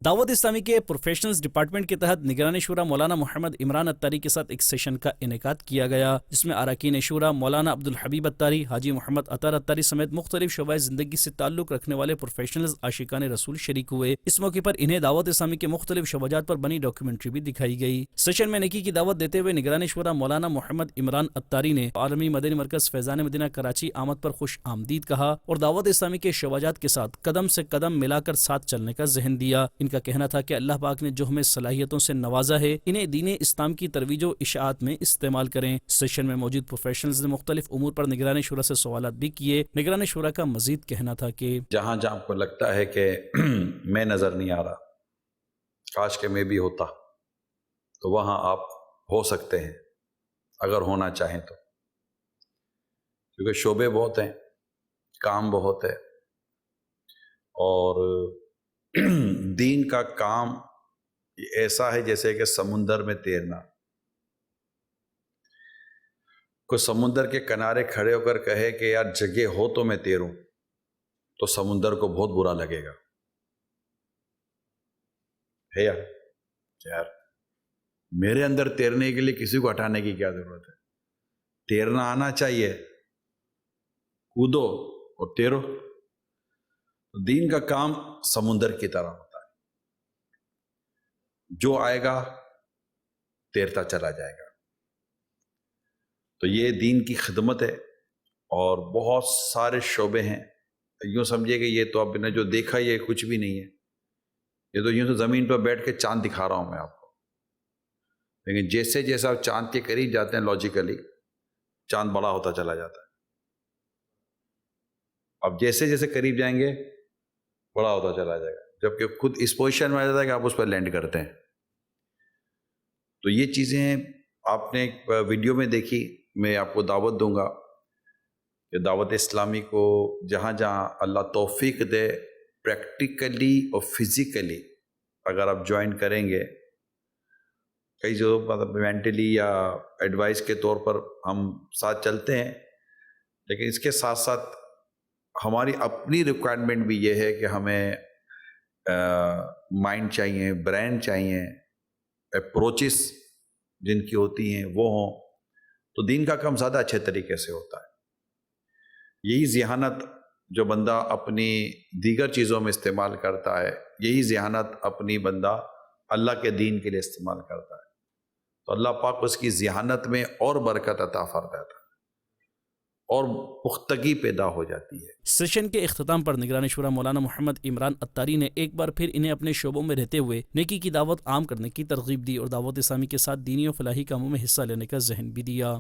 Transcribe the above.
دعوت اسلامی کے پروفیشنلز ڈپارٹمنٹ کے تحت نگران شورا مولانا محمد عمران اتاری کے ساتھ ایک سیشن کا انعقاد کیا گیا، جس میں اراکین شورا مولانا عبدالحبیب اتاری، حاجی محمد عطار اتاری سمیت مختلف شعبۂ زندگی سے تعلق رکھنے والے پروفیشنلز عاشقان رسول شریک ہوئے۔ اس موقع پر انہیں دعوت اسلامی کے مختلف شعبات پر بنی ڈاکیومنٹری بھی دکھائی گئی۔ سیشن میں نیکی کی دعوت دیتے ہوئے نگران شورا مولانا محمد عمران اتاری نے عالمی مدنی مرکز فیضان مدینہ کراچی آمد پر خوش آمدید کہا اور دعوت اسلامی کے شعبات کے ساتھ قدم سے قدم ملا کر ساتھ چلنے کا ذہن دیا۔ ان کا کہنا تھا کہ اللہ پاک نے جو ہمیں صلاحیتوں سے نوازا ہے، انہیں دین اسلام کی ترویج و اشاعت میں استعمال کریں۔ سیشن میں موجود پروفیشنلز نے مختلف امور پر نگران شورا سے سوالات بھی کیے۔ نگران شورا کا مزید کہنا تھا کہ جہاں جہاں آپ کو لگتا ہے کہ میں نظر نہیں آ رہا، کاش کہ میں بھی ہوتا، تو وہاں آپ ہو سکتے ہیں اگر ہونا چاہیں تو، کیونکہ شعبے بہت ہیں، کام بہت ہے، اور دین کا کام ایسا ہے جیسے کہ سمندر میں تیرنا۔ کوئی سمندر کے کنارے کھڑے ہو کر کہے کہ یار جگہ ہو تو میں تیروں، تو سمندر کو بہت برا لگے گا، ہے یار میرے اندر تیرنے کے لیے کسی کو ہٹانے کی کیا ضرورت ہے؟ تیرنا آنا چاہیے، کودو اور تیرو۔ دین کا کام سمندر کی طرح ہوتا ہے، جو آئے گا تیرتا چلا جائے گا۔ تو یہ دین کی خدمت ہے، اور بہت سارے شعبے ہیں۔ یوں سمجھیے کہ یہ تو اب نے جو دیکھا یہ کچھ بھی نہیں ہے، یہ تو یوں تو زمین پر بیٹھ کے چاند دکھا رہا ہوں میں آپ کو، لیکن جیسے جیسے آپ چاند کے قریب جاتے ہیں لاجیکلی چاند بڑا ہوتا چلا جاتا ہے۔ اب جیسے جیسے قریب جائیں گے بڑا ہوتا چلا جائے گا، جبکہ خود اس پوزیشن میں آ جاتا ہے کہ آپ اس پر لینڈ کرتے ہیں۔ تو یہ چیزیں آپ نے ایک ویڈیو میں دیکھی، میں آپ کو دعوت دوں گا کہ دعوت اسلامی کو جہاں جہاں اللہ توفیق دے، پریکٹیکلی اور فزیکلی اگر آپ جوائن کریں گے، کئی جو مطلب مینٹلی یا ایڈوائس کے طور پر ہم ساتھ چلتے ہیں، لیکن اس کے ساتھ ساتھ ہماری اپنی ریکوائرمنٹ بھی یہ ہے کہ ہمیں مائنڈ چاہیے، برین چاہیے، اپروچز جن کی ہوتی ہیں وہ ہوں، تو دین کا کام زیادہ اچھے طریقے سے ہوتا ہے۔ یہی ذہانت جو بندہ اپنی دیگر چیزوں میں استعمال کرتا ہے، یہی ذہانت اپنی بندہ اللہ کے دین کے لیے استعمال کرتا ہے، تو اللہ پاک اس کی ذہانت میں اور برکت عطا فرماتا ہے اور پختگی پیدا ہو جاتی ہے۔ سیشن کے اختتام پر نگران شورا مولانا محمد عمران اتاری نے ایک بار پھر انہیں اپنے شعبوں میں رہتے ہوئے نیکی کی دعوت عام کرنے کی ترغیب دی اور دعوت اسلامی کے ساتھ دینی و فلاحی کاموں میں حصہ لینے کا ذہن بھی دیا۔